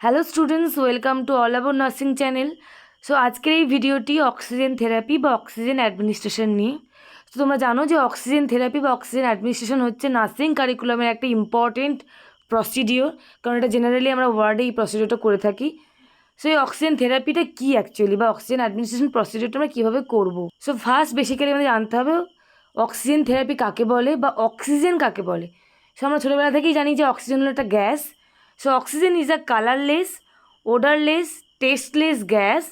Hello students, welcome to all about nursing channel. So আজকের এই ভিডিওটি অক্সিজেন থেরাপি বা অক্সিজেন অ্যাডমিনিস্ট্রেশন নিয়ে। তো তোমরা জানো যে অক্সিজেন থেরাপি বা অক্সিজেন অ্যাডমিনিস্ট্রেশন হচ্ছে নার্সিং কারিকুলামের একটা ইম্পর্টেন্ট প্রসিডিওর, কারণ এটা জেনারেলি আমরা ওয়ার্ডে এই প্রসিডিওরটা করে থাকি। সো এই অক্সিজেন থেরাপিটা কী অ্যাকচুয়ালি, বা অক্সিজেন অ্যাডমিনিস্ট্রেশন প্রসিডিওরটা আমরা কীভাবে করবো। সো ফার্স্ট বেসিক্যালি আমাদের জানতে হবে অক্সিজেন থেরাপি কাকে বলে বা অক্সিজেন কাকে বলে। সো আমরা ছোটোবেলা থেকেই জানি যে অক্সিজেন হলো একটা gas. So oxygen is a colorless, odorless, tasteless gas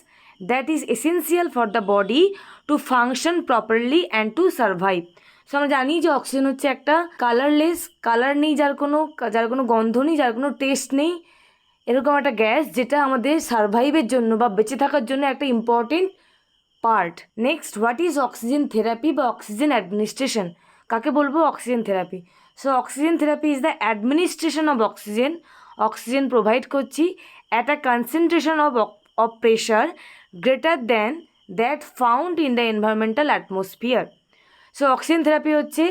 that is essential for the body to function properly and to survive. So আমরা জানি যে অক্সিজেন হচ্ছে একটা কালারলেস, কালার নেই, যার কোনো গন্ধ নেই, যার কোনো টেস্ট নেই, এরকম একটা গ্যাস যেটা আমাদের সারভাইভের জন্য বা বেঁচে থাকার জন্য একটা important part. Next, what is oxygen therapy বা অক্সিজেন অ্যাডমিনিস্ট্রেশন, কাকে বলবো oxygen therapy. So oxygen therapy is the administration of oxygen. Oxygen provide করছি at a concentration of pressure greater than that found in the environmental atmosphere. So oxygen therapy হচ্ছে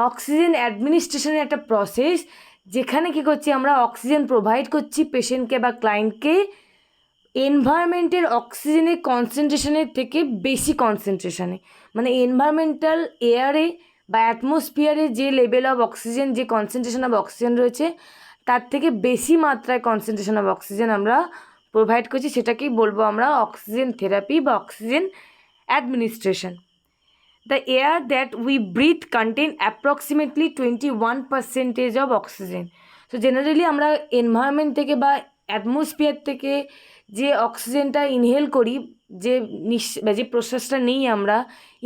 oxygen অ্যাডমিনিস্ট্রেশনের একটা process, যেখানে কী করছি আমরা oxygen provide করছি পেশেন্টকে বা ক্লায়েন্টকে এনভায়রনমেন্টের অক্সিজেনের কনসেন্ট্রেশনের থেকে বেশি কনসেন্ট্রেশনে, মানে এনভায়রনমেন্টাল এয়ারে বা অ্যাটমসফিয়ারে যে লেভেল অফ অক্সিজেন, যে কনসেন্ট্রেশন অফ অক্সিজেন রয়েছে তার থেকে বেশি মাত্রায় কনসেন্ট্রেশন অফ অক্সিজেন আমরা প্রোভাইড করছি, সেটাকেই বলবো আমরা অক্সিজেন থেরাপি বা oxygen administration. The air that we breathe contain approximately 21% of oxygen. So generally আমরা এনভায়রনমেন্ট থেকে বা অ্যাটমসফিয়ার থেকে যে অক্সিজেনটা ইনহেল করি, যে প্রসেসটা নিই আমরা,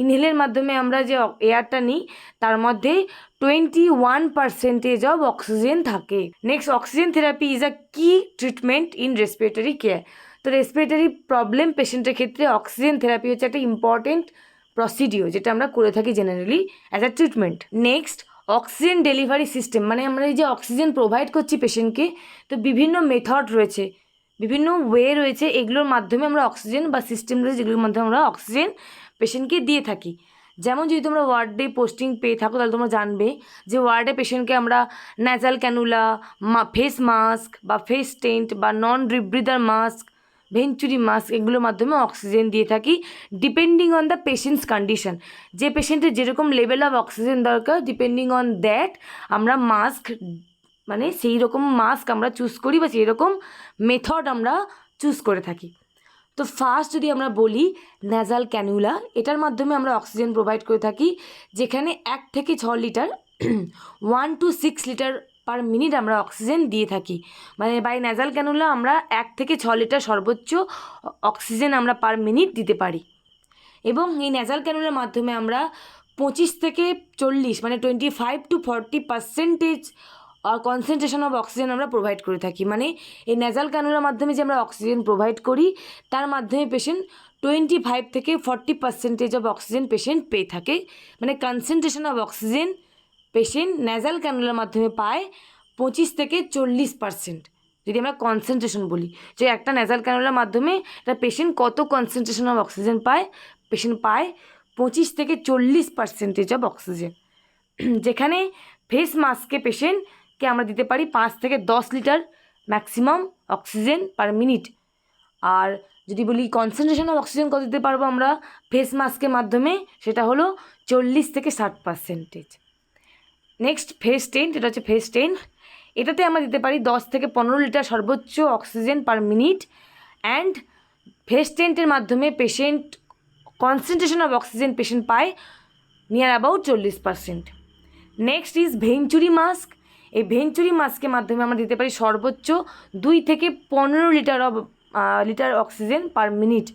ইনহেলের মাধ্যমে আমরা যে এয়ারটা নিই, তার মধ্যে 21% অফ অক্সিজেন থাকে। Next, oxygen therapy is a কি ট্রিটমেন্ট ইন রেসপিরেটরি কেয়ার। তো রেসপিরেটরি প্রবলেম পেশেন্টের ক্ষেত্রে অক্সিজেন থেরাপি হচ্ছে একটা ইম্পর্টেন্ট প্রসিডিওর, যেটা আমরা করে থাকি generally as a treatment. Next, oxygen delivery system, মানে আমরা এই যে অক্সিজেন প্রোভাইড করছি পেশেন্টকে, তো বিভিন্ন মেথড রয়েছে, বিভিন্ন ওয়ে রয়েছে, এগুলোর মাধ্যমে আমরা অক্সিজেন বা সিস্টেম রয়েছে যেগুলোর মাধ্যমে আমরা অক্সিজেন পেশেন্টকে দিয়ে থাকি। যেমন যদি তোমরা ওয়ার্ডে পোস্টিং পেয়ে থাকো তাহলে তোমরা জানবে যে ওয়ার্ডে পেশেন্টকে আমরা ন্যাজাল ক্যানুলা, ফেস মাস্ক বা ফেস টেন্ট বা non rebreather mask, venturi mask, এগুলোর মাধ্যমে অক্সিজেন দিয়ে থাকি depending on the patient's condition. যে পেশেন্টের যেরকম লেভেল অফ অক্সিজেন দরকার, ডিপেন্ডিং অন দ্যাট আমরা মাস্ক, মানে সেই রকম মাস্ক আমরা চুজ করি বা সেই রকম মেথড আমরা চুজ করে থাকি। তো ফার্স্ট যদি আমরা বলি ন্যাজাল ক্যানুলা, এটার মাধ্যমে আমরা অক্সিজেন প্রোভাইড করে থাকি, যেখানে 1 থেকে 6 litre 1 to 6 litre per minute আমরা অক্সিজেন দিয়ে থাকি। মানে বাই ন্যাজাল ক্যানুলা আমরা 1 থেকে 6 লিটার সর্বোচ্চ অক্সিজেন আমরা পার মিনিট দিতে পারি। এবং এই ন্যাজাল ক্যানুলার মাধ্যমে আমরা 25 থেকে 40, মানে 25 to 40% কনসেন্ট্রেশন অফ অক্সিজেন আমরা প্রোভাইড করে থাকি। মানে এই ন্যাজাল ক্যানুলার মাধ্যমে যে আমরা অক্সিজেন প্রোভাইড করি, তার মাধ্যমে পেশেন্ট 25 থেকে 40% অফ অক্সিজেন পেশেন্ট পেয়ে থাকে। মানে concentration of oxygen patient nasal ক্যানুলার মাধ্যমে পায় 25 থেকে 40%। যদি আমরা কনসেন্ট্রেশন বলি, যে একটা ন্যাজাল ক্যানুলার মাধ্যমে একটা পেশেন্ট কত কনসেন্ট্রেশন অফ অক্সিজেন পায়, পেশেন্ট পায় 25 থেকে 40% অফ অক্সিজেন। যেখানে ফেস মাস্কে পেশেন্টকে আমরা দিতে পারি 5 থেকে 10 litre maximum oxygen per minute. আর যদি বলি কনসেন্ট্রেশন অফ অক্সিজেন কত দিতে পারবো আমরা ফেস মাস্কের মাধ্যমে, সেটা হলো 40 থেকে 60%। নেক্সট, ফেস টেন্ট, এটা হচ্ছে ফেস টেন্ট, এটাতে আমরা দিতে পারি 10 থেকে 15 লিটার সর্বোচ্চ oxygen per minute. And face টেন্টের মাধ্যমে patient concentration of oxygen patient পায় near about 40%। Next is venturi mask. এই ভেঞ্চুরি মাস্কের মাধ্যমে আমরা দিতে পারি সর্বোচ্চ 2 থেকে 15 লিটার অক্সিজেন পার মিনিট।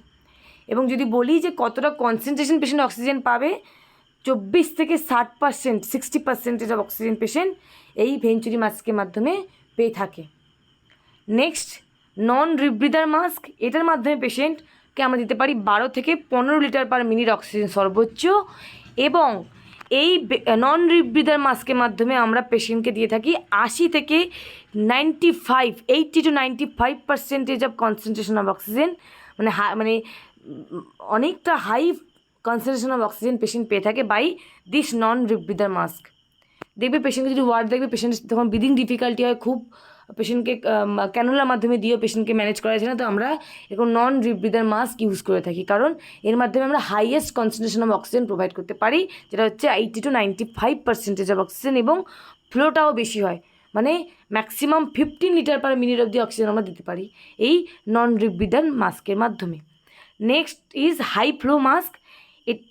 এবং যদি বলি যে কতটা কনসেন্ট্রেশন পেশেন্ট অক্সিজেন পাবে, 24 থেকে 60%, 60% অফ অক্সিজেন পেশেন্ট এই ভেঞ্চুরি মাস্কের মাধ্যমে পেয়ে থাকে। নেক্সট, নন রিব্রিদার মাস্ক, এটার মাধ্যমে পেশেন্টকে আমরা দিতে পারি 12 থেকে 15 লিটার পার মিনিট অক্সিজেন সর্বোচ্চ। এবং এই নন রিব্রিদার মাস্কের মাধ্যমে আমরা পেশেন্টকে দিয়ে থাকি 80 থেকে 95, 80 to 95% of concentration of oxygen, মানে অনেকটা high concentration of oxygen patient পেয়ে থাকে by this non rebreather mask. দেখবে পেশেন্টকে যদি ওয়ার্ড দেখবে, পেশেন্টের তখন ব্রিদিং ডিফিকাল্টি হয়, খুব পেশেন্টকে ক্যানুলার মাধ্যমে দিয়েও পেশেন্টকে ম্যানেজ করা যায় না, তো আমরা এরকম নন ড্রিপ ব্রিদার মাস্ক ইউজ করে থাকি, কারণ এর মাধ্যমে আমরা highest concentration of oxygen provide করতে পারি, যেটা হচ্ছে 80 to 95% অফ অক্সিজেন, এবং ফ্লোটাও বেশি হয়, মানে ম্যাক্সিমাম 15 লিটার পার মিনিট অবধি অক্সিজেন আমরা দিতে পারি এই নন ড্রিপ ব্রিদার মাস্কের মাধ্যমে। Next is high flow mask,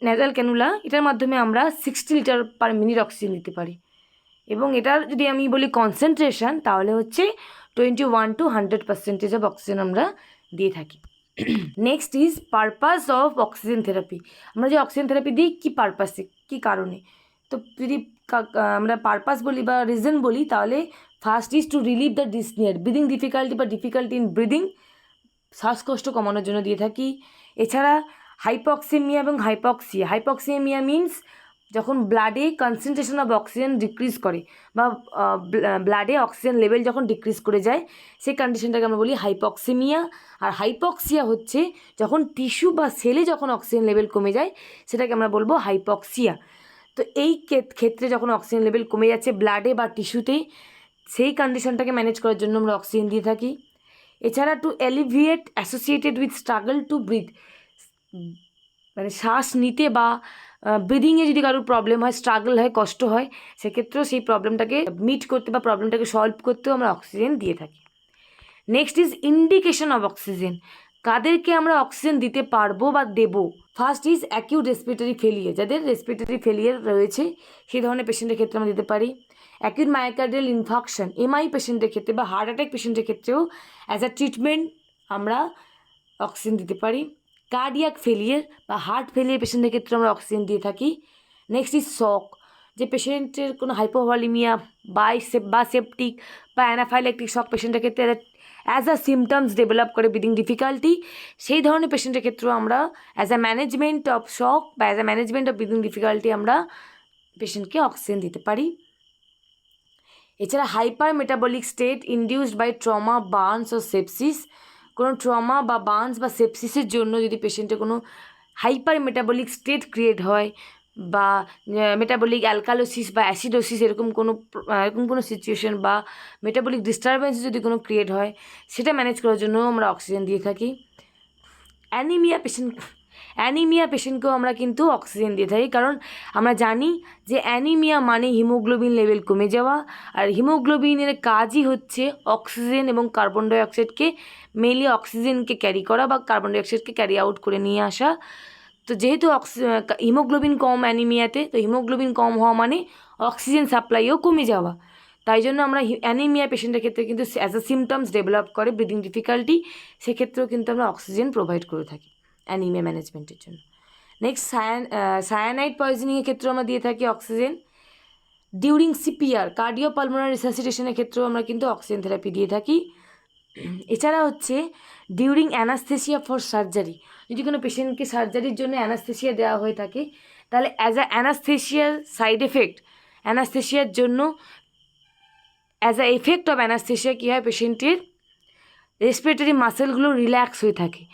nasal cannula, এটার মাধ্যমে আমরা 60 লিটার পার মিনিট অক্সিজেন দিতে পারি, এবং এটার যদি আমি বলি কনসেন্ট্রেশন, তাহলে হচ্ছে 21 to 100% অফ অক্সিজেন আমরা দিয়ে থাকি। Next is purpose of oxygen therapy. আমরা যে অক্সিজেন থেরাপি দিই কী পারপাসে, কী কারণে, তো যদি আমরা পারপাস বলি বা রিজন বলি, তাহলে first is to relieve the ডিসনিয়ার, ব্রিদিং ডিফিকাল্টি বা ডিফিকাল্টি ইন ব্রিদিং, শ্বাসকষ্ট কমানোর জন্য দিয়ে থাকি। এছাড়া হাইপক্সেমিয়া এবং হাইপক্সিয়া, হাইপক্সেমিয়া মিন্স যখন ব্লাডে কনসেন্ট্রেশন অফ অক্সিজেন ডিক্রিজ করে বা ব্লাডে অক্সিজেন লেভেল যখন ডিক্রিজ করে যায়, সেই কন্ডিশনটাকে আমরা বলি হাইপক্সেমিয়া। আর হাইপক্সিয়া হচ্ছে যখন টিস্যু বা সেলে যখন অক্সিজেন লেভেল কমে যায়, সেটাকে আমরা বলবো হাইপক্সিয়া। তো এই ক্ষেত্রে যখন অক্সিজেন লেভেল কমে যাচ্ছে ব্লাডে বা টিস্যুতে, সেই কন্ডিশনটাকে ম্যানেজ করার জন্য আমরা অক্সিজেন দিয়ে থাকি। এছাড়া to alleviate associated with struggle to breathe, মানে শ্বাস নিতে বা ব্রিদিংয়ে যদি কারোর প্রবলেম হয়, স্ট্রাগল হয়, কষ্ট হয়, সেক্ষেত্রেও সেই প্রবলেমটাকে মিট করতে বা প্রবলেমটাকে সলভ করতেও আমরা অক্সিজেন দিয়ে থাকি। Next is indication of oxygen, কাদেরকে আমরা অক্সিজেন দিতে পারবো বা দেবো। First is acute respiratory failure, যাদের রেসপিরেটরি ফেলিয়ার রয়েছে সেই ধরনের পেশেন্টের ক্ষেত্রে আমরা দিতে পারি। অ্যাকিউট মায়োকার্ডিয়াল ইনফাকশন, এমআই পেশেন্টের ক্ষেত্রে বা হার্ট অ্যাটাক পেশেন্টের ক্ষেত্রেও অ্যাজ আ ট্রিটমেন্ট আমরা অক্সিজেন দিতে পারি। কার্ডিয়াক ফেলিয়ার বা হার্ট ফেলিয়ার পেশেন্টের ক্ষেত্রে আমরা অক্সিজেন দিয়ে থাকি। নেক্সট ইজ শক, যে পেশেন্টের কোনো হাইপোভলিমিয়া বা সেপটিক বা অ্যানাফাইল্যাকটিক শক পেশেন্টের ক্ষেত্রে অ্যাজ আ সিমটমস ডেভেলপ করে ব্রিদিং ডিফিকাল্টি, সেই ধরনের পেশেন্টের ক্ষেত্রেও আমরা as a management of shock বা as a management of breathing difficulty আমরা পেশেন্টকে অক্সিজেন দিতে পারি। এছাড়া hypermetabolic state induced by trauma, burns ও সেপসিস, কোনো ট্রমা বা বার্নস বা সেপসিসের জন্য যদি পেশেন্টের কোনো হাইপার মেটাবলিক স্টেট ক্রিয়েট হয় বা মেটাবলিক অ্যালকালোসিস বা অ্যাসিডোসিস এরকম কোনো সিচুয়েশন বা মেটাবলিক ডিস্টারবেন্স যদি কোনো ক্রিয়েট হয়, সেটা ম্যানেজ করার জন্য আমরা অক্সিজেন দিয়ে থাকি। অ্যানিমিয়া পেশেন্টকেও আমরা কিন্তু অক্সিজেন দিয়ে থাকি, কারণ আমরা জানি যে অ্যানিমিয়া মানে হিমোগ্লোবিন লেভেল কমে যাওয়া, আর হিমোগ্লোবিনের কাজই হচ্ছে অক্সিজেন এবং কার্বন ডাইঅক্সাইডকে, মেনলি অক্সিজেনকে ক্যারি করা বা কার্বন ডাইঅক্সাইডকে ক্যারি আউট করে নিয়ে আসা। তো যেহেতু হিমোগ্লোবিন কম অ্যানিমিয়াতে, তো হিমোগ্লোবিন কম হওয়া মানে অক্সিজেন সাপ্লাইও কমে যাওয়া, তাই জন্য আমরা অ্যানিমিয়া পেশেন্টের ক্ষেত্রে কিন্তু অ্যাজ আ সিমটমস ডেভেলপ করে ব্রিদিং ডিফিকাল্টি, সেক্ষেত্রেও কিন্তু আমরা অক্সিজেন প্রোভাইড করে থাকি অ্যানিমিয়া ম্যানেজমেন্টের জন্য। নেক্সট সায়ানাইড পয়জনিংয়ের ক্ষেত্রেও আমরা দিয়ে থাকি অক্সিজেন। ডিউরিং সিপিআর কার্ডিওপালমোনারি রিসাসিটেশনের ক্ষেত্রেও আমরা কিন্তু অক্সিজেন থেরাপি দিয়ে থাকি। এছাড়া হচ্ছে ডিউরিং অ্যানাস্থেসিয়া ফর সার্জারি, যদি কোনো পেশেন্টকে সার্জারির জন্য অ্যানাস্থেসিয়া দেওয়া হয়ে থাকে, তাহলে অ্যাজ আ অ্যানাস্থেসিয়ার সাইড এফেক্ট, অ্যানাস্থেসিয়ার জন্য as a effect of anaesthesia কী হয়, পেশেন্টের রেসপিরেটরি মাসেলগুলো রিল্যাক্স হয়ে থাকে।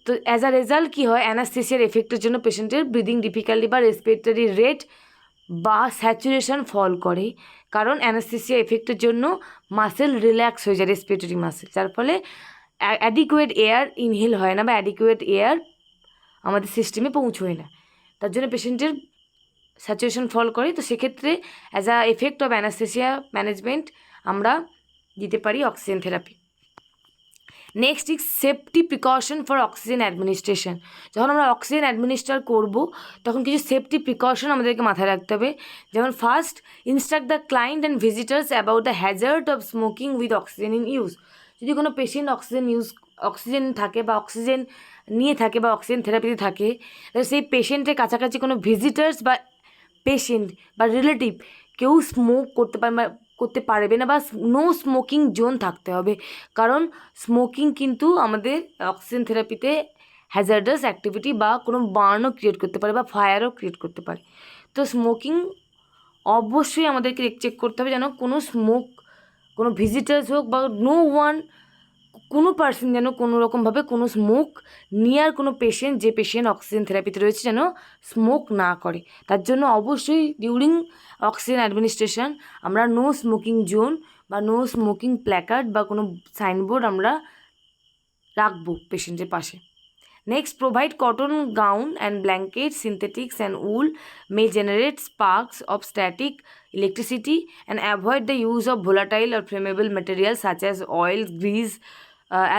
তো অ্যাজ আ রেজাল্ট কী হয়, অ্যানাস্থেসিয়ার এফেক্টের জন্য পেশেন্টের ব্রিদিং ডিফিকাল্টি বা রেসপিরেটরি রেট বা স্যাচুরেশন ফল করে, কারণ অ্যানাস্থেসিয়া এফেক্টের জন্য মাসেল রিল্যাক্স হয়ে যায়, রেসপিরেটরি মাসেল, যার ফলে অ্যাডিকুয়েট এয়ার ইনহেল হয় না বা অ্যাডিকুয়েট এয়ার আমাদের সিস্টেমে পৌঁছয় না, তার জন্য পেশেন্টের স্যাচুরেশন ফল করে। তো সেক্ষেত্রে as a effect of anaesthesia management আমরা দিতে পারি oxygen therapy. Next is safety precaution for oxygen administration, যখন আমরা অক্সিজেন অ্যাডমিনিস্ট্রার করব তখন কিছু সেফটি প্রিকশন আমাদেরকে মাথায় রাখতে হবে। যেমন first, instruct the client and visitors about the Hazard of smoking with oxygen in use. যদি কোনো পেশেন্ট অক্সিজেন থাকে বা অক্সিজেন নিয়ে থাকে বা অক্সিজেন থেরাপিতে থাকে, তাহলে সেই পেশেন্টের কাছাকাছি কোনো ভিজিটার্স বা পেশেন্ট বা রিলেটিভ কেউ স্মোক করতে পারবে না বা নো স্মোকিং জোন থাকতে হবে, কারণ স্মোকিং কিন্তু আমাদের অক্সিজেন থেরাপিতে হ্যাজার্ডাস অ্যাক্টিভিটি বা কোনো বার্নও ক্রিয়েট করতে পারে বা ফায়ারও ক্রিয়েট করতে পারে। তো স্মোকিং অবশ্যই আমাদেরকে চেক করতে হবে যেন কোনো ভিজিটার্স হোক বা কোনো পার্সন যেন কোনো রকমভাবে কোনো স্মোক নিয়ার কোনো পেশেন্ট, যে পেশেন্ট অক্সিজেন থেরাপিতে রয়েছে, যেন স্মোক না করে। তার জন্য অবশ্যই ডিউরিং অক্সিজেন অ্যাডমিনিস্ট্রেশন আমরা নো স্মোকিং জোন বা নো স্মোকিং প্ল্যাকার্ড বা কোনো সাইনবোর্ড আমরা রাখবো পেশেন্টের পাশে। Next, provide cotton gown and blankets, synthetics and wool may generate sparks of static electricity, and avoid the use of volatile or flammable materials such as oil, grease,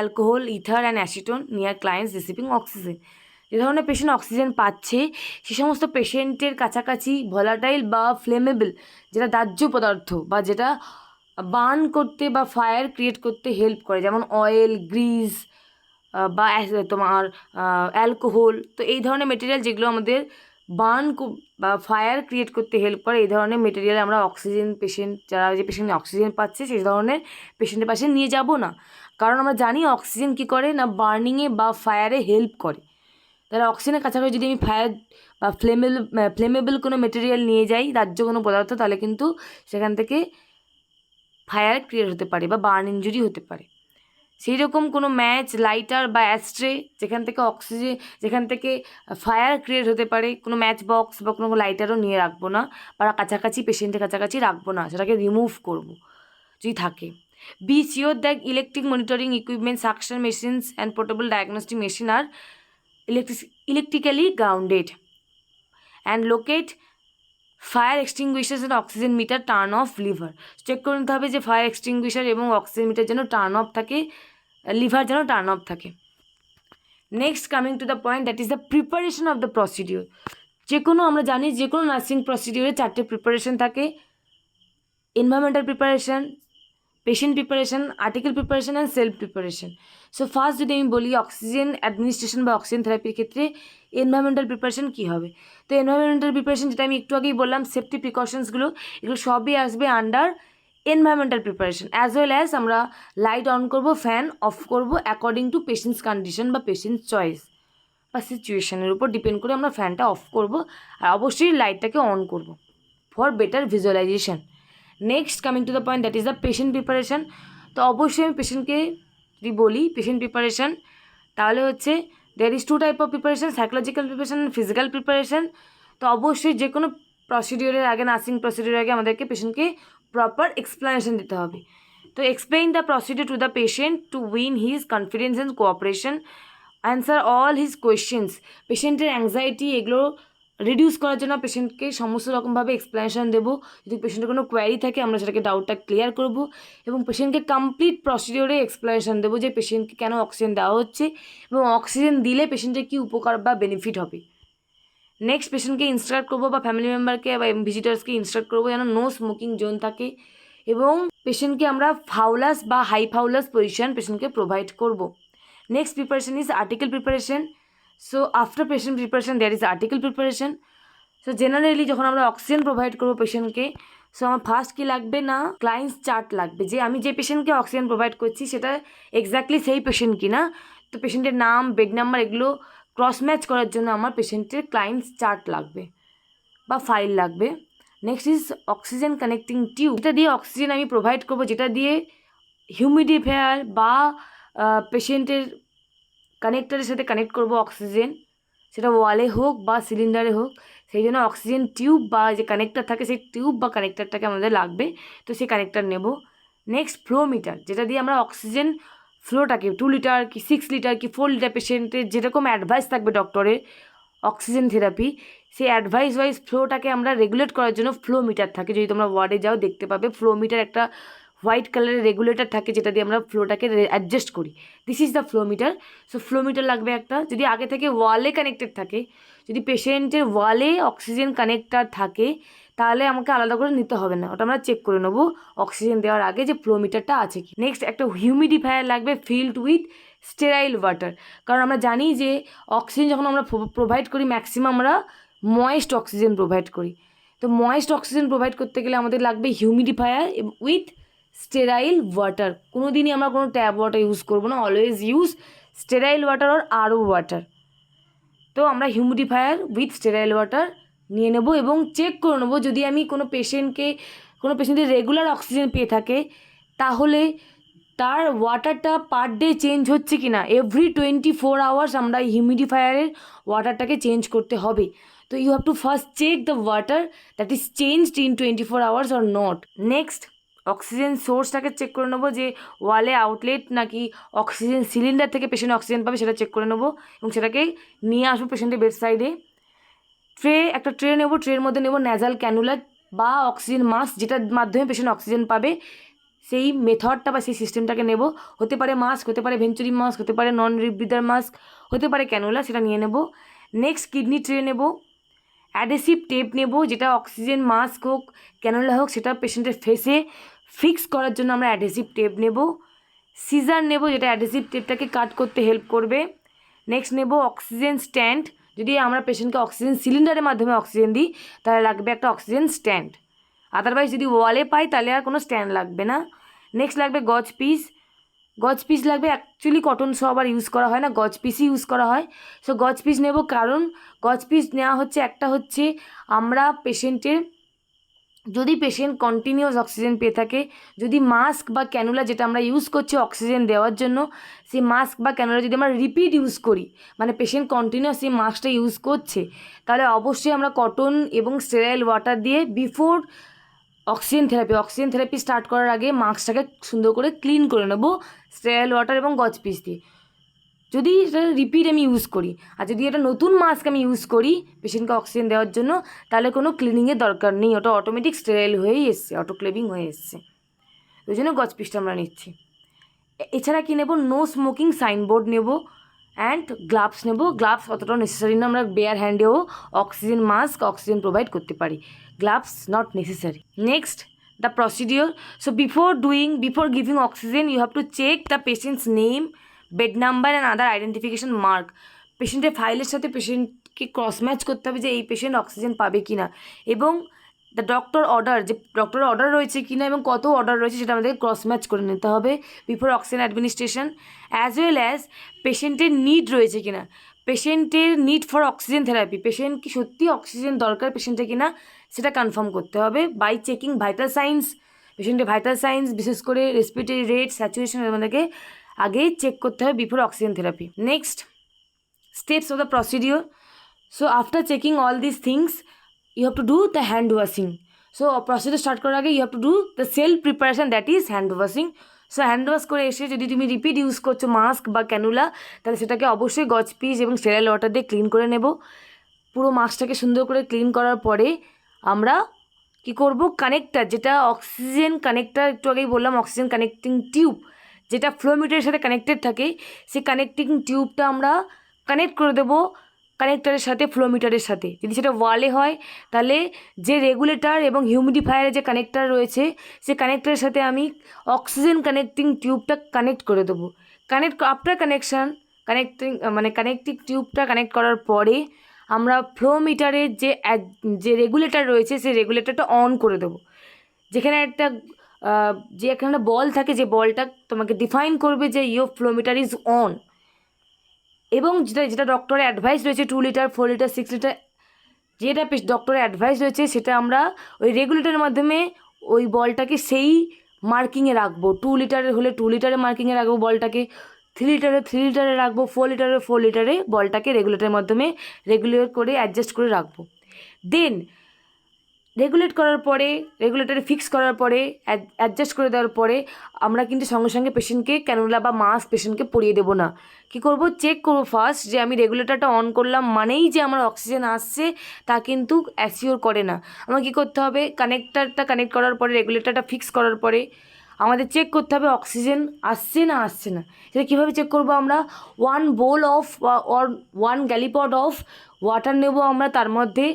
alcohol, ether and acetone near clients receiving oxygen. যে ধরনের patient oxygen পাচ্ছে সে সমস্ত পেশেন্টের কাছাকাছি volatile বা flammable, যেটা দাহ্য পদার্থ বা যেটা বার্ন করতে বা ফায়ার ক্রিয়েট করতে হেল্প করে, যেমন অয়েল, গ্রিজ বা তোমার অ্যালকোহল, তো এই ধরনের মেটেরিয়াল যেগুলো আমাদের বার্ন বা ফায়ার ক্রিয়েট করতে হেল্প করে, এই ধরনের মেটেরিয়াল আমরা অক্সিজেন পেশেন্ট, যারা যে পেশেন্ট অক্সিজেন পাচ্ছে সেই ধরনের পেশেন্টের পাশে নিয়ে যাব না। কারণ আমরা জানি অক্সিজেন কী করে না, বার্নিংয়ে বা ফায়ারে হেল্প করে। তাহলে অক্সিজেনের কাছাকাছি যদি আমি ফায়ার বা ফ্লেমেবল কোনো মেটেরিয়াল নিয়ে যাই, দাহ্য কোনো পদার্থ, তাহলে কিন্তু সেখান থেকে ফায়ার ক্রিয়েট হতে পারে বা বার্ন ইঞ্জুরি হতে পারে। সেই রকম কোনো ম্যাচ, লাইটার বা অ্যাস্ট্রে যেখান থেকে ফায়ার ক্রিয়েট হতে পারে, কোনো ম্যাচ বক্স বা কোনো লাইটারও নিয়ে রাখবো না, বা কাছাকাছি পেশেন্টের কাছাকাছি রাখবো না, সেটাকে রিমুভ করব যদি থাকে। Be sure that electric monitoring equipment, suction machines and portable diagnostic machine are electrically grounded, and locate fire extinguisher and oxygen meter turn off lever. Check করে নিতে হবে যে ফায়ার এক্সটিংগুইশার এবং অক্সিজেন মিটার যেন turn off থাকে, lever যেন turn off থাকে। Next, coming to the point, that is the preparation of the procedure. যে কোনো, আমরা জানি যে কোনো নার্সিং প্রসিডিওরে 4টে প্রিপারেশন থাকে: environmental preparation, patient preparation, article preparation and self preparation. So first যদি আমি বলি অক্সিজেন অ্যাডমিনিস্ট্রেশন বা অক্সিজেন থেরাপির ক্ষেত্রে এনভায়রনমেন্টাল প্রিপারেশন কী হবে, তো এনভায়রনমেন্টাল প্রিপারেশন যেটা আমি একটু আগেই বললাম, সেফটি প্রিকশনসগুলো, এগুলো সবই আসবে under environmental preparation. As well as আমরা লাইট অন করব, ফ্যান অফ করব, অ্যাকর্ডিং টু পেশেন্টস কন্ডিশন বা পেশেন্ট চয়েস বা সিচুয়েশনের উপর ডিপেন্ড করে আমরা ফ্যানটা অফ করব, আর অবশ্যই লাইটটাকে অন করব for better visualisation. Next, coming to the point, that is the patient preparation. তো অবশ্যই আমি পেশেন্টকে যদি বলি পেশেন্ট প্রিপারেশন, তাহলে হচ্ছে there is 2 type of preparation, psychological preparation, physical preparation. তো অবশ্যই যে কোনো প্রসিডিওরের আগে, নার্সিং প্রসিডিওরের আগে আমাদেরকে পেশেন্টকে প্রপার এক্সপ্লেনেশন দিতে হবে। তো explain the procedure to the patient to win his confidence and cooperation, answer all his questions. পেশেন্টের অ্যাংজাইটি এগুলো রিডিউস করার জন্য পেশেন্টকে সমস্ত রকমভাবে এক্সপ্লেনেশন দেবো। যদি পেশেন্টের কোনো কোয়ারি থাকে আমরা সেটাকে ডাউটটা ক্লিয়ার করব, এবং পেশেন্টকে কমপ্লিট প্রসিডিওরে এক্সপ্লেনেশন দেবো যে পেশেন্টকে কেন অক্সিজেন দেওয়া হচ্ছে এবং অক্সিজেন দিলে পেশেন্টের কী উপকার বা বেনিফিট হবে। নেক্সট, পেশেন্টকে ইনস্ট্রাক্ট করবো বা ফ্যামিলি মেম্বারকে বা ভিজিটার্সকে ইনস্ট্রাক্ট করবো যেন নো স্মোকিং জোন থাকে, এবং পেশেন্টকে আমরা ফাউলাস বা হাই ফাউলাস পজিশন পেশেন্টকে প্রোভাইড করব। Next preparation is article preparation. So after patient preparation there is article preparation. So generally যখন আমরা অক্সিজেন প্রোভাইড করবো পেশেন্টকে, সো আমার ফার্স্ট কী লাগবে না, ক্লায়েন্টস চার্ট লাগবে, যে আমি যে পেশেন্টকে অক্সিজেন প্রোভাইড করছি সেটা এক্স্যাক্টলি সেই পেশেন্ট কি না। তো পেশেন্টের নাম, বেড নাম্বার এগুলো ক্রস ম্যাচ করার জন্য আমার পেশেন্টের ক্লায়েন্টস চার্ট লাগবে বা ফাইল লাগবে। Next is oxygen connecting tube, যেটা দিয়ে অক্সিজেন আমি প্রোভাইড করবো, যেটা দিয়ে হিউমিডিফায়ার বা পেশেন্টের কানেক্টারের সাথে কানেক্ট করবো অক্সিজেন, সেটা ওয়ালে হোক বা সিলিন্ডারে হোক। সেই জন্য অক্সিজেন টিউব বা যে কানেক্টার থাকে সেই টিউব বা কানেক্টারটাকে আমাদের লাগবে, তো সেই কানেক্টার নেব। নেক্সট, ফ্লো মিটার, যেটা দিয়ে আমরা অক্সিজেন ফ্লোটাকে 2 লিটার কি 6 লিটার কি 4 লিটার পেশেন্টের যেরকম অ্যাডভাইস থাকবে ডক্টরের অক্সিজেন থেরাপি, সেই অ্যাডভাইস ওয়াইজ ফ্লোটাকে আমরা রেগুলেট করার জন্য ফ্লো মিটার থাকে। যদি তোমরা ওয়ার্ডে যাও দেখতে পাবে ফ্লো মিটার একটা হোয়াইট কালারের রেগুলেটর থাকে, যেটা দিয়ে আমরা ফ্লোটাকে অ্যাডজাস্ট করি। This is the flow meter. So flow meter লাগবে একটা। যদি আগে থেকে ওয়ালে কানেক্টেড থাকে, যদি পেশেন্টের ওয়ালে অক্সিজেন কানেক্টার থাকে, তাহলে আমাকে আলাদা করে নিতে হবে না, ওটা আমরা চেক করে নেবো অক্সিজেন দেওয়ার আগে যে ফ্লো মিটারটা আছে কি। নেক্সট, একটা হিউমিডিফায়ার লাগবে ফিল্ড উইথ স্টেরাইল ওয়াটার, কারণ আমরা জানি যে অক্সিজেন যখন আমরা প্রোভাইড করি ম্যাক্সিমাম আমরা ময়েস্ট অক্সিজেন প্রোভাইড করি। তো ময়েস্ট অক্সিজেন প্রোভাইড করতে গেলে আমাদের লাগবে হিউমিডিফায়ার উইথ স্টেরাইল ওয়াটার। কোনো দিনই আমরা কোনো ট্যাপ ওয়াটার ইউজ করবো না, always use sterile water or আরও ওয়াটার। তো আমরা হিউমিডিফায়ার উইথ স্টেরাইল ওয়াটার নিয়ে নেব এবং চেক করে নেবো যদি আমি কোনো পেশেন্টের রেগুলার অক্সিজেন পেয়ে থাকে, তাহলে তার ওয়াটারটা পার ডে চেঞ্জ হচ্ছে কি না। এভরি 24 আওয়ার্স আমরা হিউমিডিফায়ারের ওয়াটারটাকে চেঞ্জ করতে হবে। তো you have to first check the water that is changed in 24 hours or not. Next, oxygen সোর্সটাকে চেক করে নেবো যে ওয়ালে আউটলেট নাকি অক্সিজেন সিলিন্ডার থেকে পেশেন্ট অক্সিজেন পাবে সেটা চেক করে নেবো এবং সেটাকে নিয়ে আসবো পেশেন্টের বেড সাইডে। একটা ট্রে নেবো, ট্রের মধ্যে নেবো ন্যাজাল ক্যানুলা বা অক্সিজেন মাস্ক, যেটার মাধ্যমে পেশেন্ট অক্সিজেন পাবে সেই মেথডটা বা সেই সিস্টেমটাকে নেব। হতে পারে মাস্ক, হতে পারে ভেঞ্চুরি মাস্ক, হতে পারে নন রিব্রিদার মাস্ক, হতে পারে ক্যানুলা, সেটা নিয়ে নেব। নেক্সট কিডনি ট্রে নেব, অ্যাডহেসিভ টেপ নেব, যেটা অক্সিজেন মাস্ক হোক ক্যানুলা হোক সেটা পেশেন্টের ফেসে ফিক্স করার জন্য আমরা অ্যাডহেসিভ টেপ নেব। সিজার নেব, যেটা অ্যাডহেসিভ টেপটাকে কাট করতে হেল্প করবে। নেক্সট নেব অক্সিজেন স্ট্যান্ড, যদি আমরা পেশেন্টকে অক্সিজেন সিলিন্ডারের মাধ্যমে অক্সিজেন দিই তাহলে লাগবে একটা অক্সিজেন স্ট্যান্ড, আদারওয়াইজ যদি ওয়ালে পাই তাহলে আর কোনো স্ট্যান্ড লাগবে না। নেক্সট লাগবে গজ পিস, গজ পিস লাগবে, অ্যাকচুয়ালি কটন সব আবার ইউজ করা হয় না, গজ পিসই ইউজ করা হয়। সো গজ পিস নেব, কারণ গজ পিস নেওয়া হচ্ছে একটা হচ্ছে আমরা পেশেন্টের, যদি পেশেন্ট কন্টিনিউয়াস অক্সিজেন পেয়ে থাকে, যদি মাস্ক বা ক্যানুলা যেটা আমরা ইউজ করছি অক্সিজেন দেওয়ার জন্য সেই মাস্ক বা ক্যানুলা যদি আমরা রিপিট ইউজ করি, মানে পেশেন্ট কন্টিনিউয়াস সেই মাস্কটা ইউজ করছে, তাহলে অবশ্যই আমরা কটন এবং স্টেরাইল ওয়াটার দিয়ে বিফোর অক্সিজেন থেরাপি স্টার্ট করার আগে মাস্কটাকে সুন্দর করে ক্লিন করে নেব স্টেরাইল ওয়াটার এবং গজ পিস দিয়ে, যদি এটা রিপিট আমি ইউজ করি। আর যদি এটা নতুন মাস্ক আমি ইউজ করি পেশেন্টকে অক্সিজেন দেওয়ার জন্য তাহলে কোনো ক্লিনিংয়ের দরকার নেই, ওটা অটোমেটিক স্টেরাইল হয়েই এসছে, অটোক্লেভিং হয়ে এসছে, ওই জন্য গজ পিসটা আমরা নিচ্ছি। এছাড়া কী নেব, নো স্মোকিং সাইনবোর্ড নেব অ্যান্ড গ্লাভস নেব। গ্লাভস অতটাও নেসেসারি না, আমরা বেয়ার হ্যান্ডেও অক্সিজেন মাস্ক অক্সিজেন প্রোভাইড করতে পারি, gloves not necessary. Next the procedure. So before giving oxygen you have to check the patient's name, bed number and other identification mark. পেশেন্টের ফাইলের সাথে পেশেন্টকে ক্রস ম্যাচ করতে হবে যে এই পেশেন্ট অক্সিজেন পাবে কি না, এবং দ্য ডক্টর অর্ডার, যে ডক্টরের অর্ডার রয়েছে কি না এবং কত অর্ডার রয়েছে সেটা আমাদের ক্রস ম্যাচ করে নিতে হবে before oxygen administration, as well as পেশেন্টের নিড রয়েছে কি না, পেশেন্টের need for oxygen therapy, patient কি সত্যি অক্সিজেন দরকার পেশেন্টের কিনা সেটা কনফার্ম করতে হবে বাই চেকিং ভাইটাল সাইন্স। পেশেন্টের ভাইটাল সাইন্স বিশেষ করে রেসপিরেটরি রেট, স্যাচুরেশন আমাদেরকে আগে চেক করতে হবে before oxygen therapy. Next steps of the procedure. So after checking all these things you have to do the hand washing. So procedure start করার আগে you have to do the self preparation, that is hand washing. So hand wash করে এসে যদি তুমি repeat use করছো mask বা cannula তাহলে সেটাকে অবশ্যই গজ পিস এবং স্টেরাইল ওয়াটার দিয়ে ক্লিন করে নেব। পুরো মাস্কটাকে সুন্দর করে ক্লিন করার পরে আমরা কি করব, কানেক্টার, যেটা অক্সিজেন কানেক্টার, একটু আগেই বললাম অক্সিজেন কানেক্টিং টিউব যেটা ফ্লোমিটারের সাথে কানেক্টেড থাকে, সেই কানেক্টিং টিউবটা আমরা কানেক্ট করে দেবো কানেক্টারের সাথে, ফ্লোমিটারের সাথে। যদি সেটা ওয়ালে হয় তাহলে যে রেগুলেটর এবং হিউমিডিফায়ারের যে কানেক্টার রয়েছে সেই কানেক্টারের সাথে আমি অক্সিজেন কানেক্টিং টিউবটা কানেক্ট করে দেবো। আফটার কানেক্টিং টিউবটা কানেক্ট করার পরে আমরা ফ্লোমিটারের যে রেগুলেটর রয়েছে সেই রেগুলেটরটা অন করে দেবো, যেখানে একটা বল থাকে, যে বলটা তোমাকে ডিফাইন করবে যে ইয়োর ফ্লোমিটার ইজ অন, এবং যেটা ডক্টরের অ্যাডভাইস রয়েছে 2 লিটার 4 লিটার 6 লিটার, যেটা ডক্টরের অ্যাডভাইস রয়েছে সেটা আমরা ওই রেগুলেটরের মাধ্যমে ওই বলটাকে সেই মার্কিংয়ে রাখবো। 2 লিটারের হলে 2 লিটারে মার্কিংয়ে রাখবো বলটাকে, 3 লিটারে 3 লিটারে রাখবো, 4 লিটারে 4 লিটারে বলটাকে রেগুলেটরের মাধ্যমে রেগুলেট করে অ্যাডজাস্ট করে রাখবো। দেন রেগুলেটরে ফিক্স করার পরে অ্যাডজাস্ট করে দেওয়ার পরে আমরা কিন্তু সঙ্গে সঙ্গে পেশেন্টকে ক্যানুলা বা মাস্ক পেশেন্টকে পরিয়ে দেবো না। কী করব, চেক করবো ফার্স্ট যে আমি রেগুলেটরটা অন করলাম মানেই যে আমার অক্সিজেন আসছে তা কিন্তু অ্যাসিওর করে না। আমার কী করতে হবে, কানেক্টারটা কানেক্ট করার পরে রেগুলেটরটা ফিক্স করার পরে আমাদের চেক করতে হবে অক্সিজেন আসছে না আসছে না। সেটা কীভাবে চেক করবো, আমরা 1 bowl of or 1 gallipot of water নেব, আমরা তার মধ্যে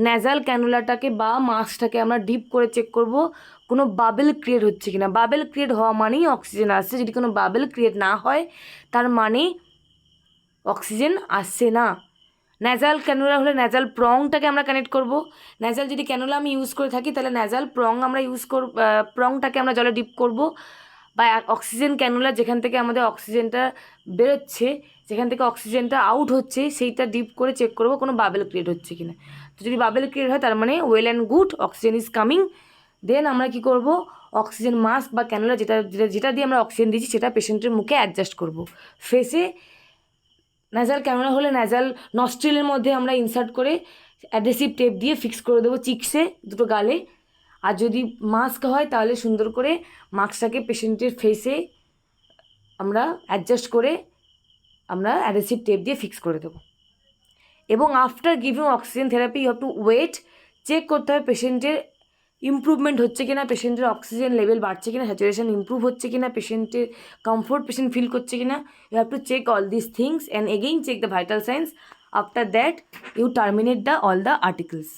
ন্যাজাল ক্যানুলাটাকে বা মাস্কটাকে আমরা ডিপ করে চেক করব কোনো বাবেল ক্রিয়েট হচ্ছে কিনা। বাবেল ক্রিয়েট হওয়া মানেই অক্সিজেন আসছে, যদি কোনো বাবেল ক্রিয়েট না হয় তার মানে অক্সিজেন আসছে না। ন্যাজাল ক্যানুলা হলে ন্যাজাল প্রংটাকে আমরা কানেক্ট করব। ন্যাজাল যদি ক্যানুলা আমি ইউজ করে থাকি তাহলে ন্যাজাল প্রং আমরা প্রংটাকে আমরা জলে ডিপ করব, বা অক্সিজেন ক্যানুলা যেখান থেকে আমাদের অক্সিজেনটা বেরোচ্ছে, যেখান থেকে অক্সিজেনটা আউট হচ্ছে সেইটা ডিপ করে চেক করব কোনো বাবেল ক্রিয়েট হচ্ছে কিনা। তো যদি বাবেল ক্রিয়েট হয় তার মানে well and good, oxygen is coming. Then আমরা কি করব, অক্সিজেন মাস্ক বা ক্যানুলা যেটা দিয়ে আমরা অক্সিজেন দিচ্ছি সেটা পেশেন্টের মুখে অ্যাডজাস্ট করব। ফেসে ন্যাজাল ক্যানুলা হলে ন্যাজাল নস্ট্রিলের মধ্যে আমরা ইনসার্ট করে অ্যাডহেসিভ টেপ দিয়ে ফিক্স করে দেবো চিক্সে, দুটো গালে। আর যদি মাস্ক হয় তাহলে সুন্দর করে মাস্কটাকে পেশেন্টের ফেসে আমরা অ্যাডজাস্ট করে আমরা অ্যাডহেসিভ টেপ দিয়ে ফিক্স করে দেবো। এবং after giving oxygen therapy you have to wait, check করতে হবে পেশেন্টের ইমপ্রুভমেন্ট হচ্ছে কিনা, পেশেন্টের অক্সিজেন লেভেল বাড়ছে কিনা, স্যাচুরেশন ইমপ্রুভ হচ্ছে কিনা, পেশেন্টের কমফোর্ট পেশেন্ট ফিল করছে কিনা। You have to check all this things and again check the vital signs. After that you terminate the all the articles.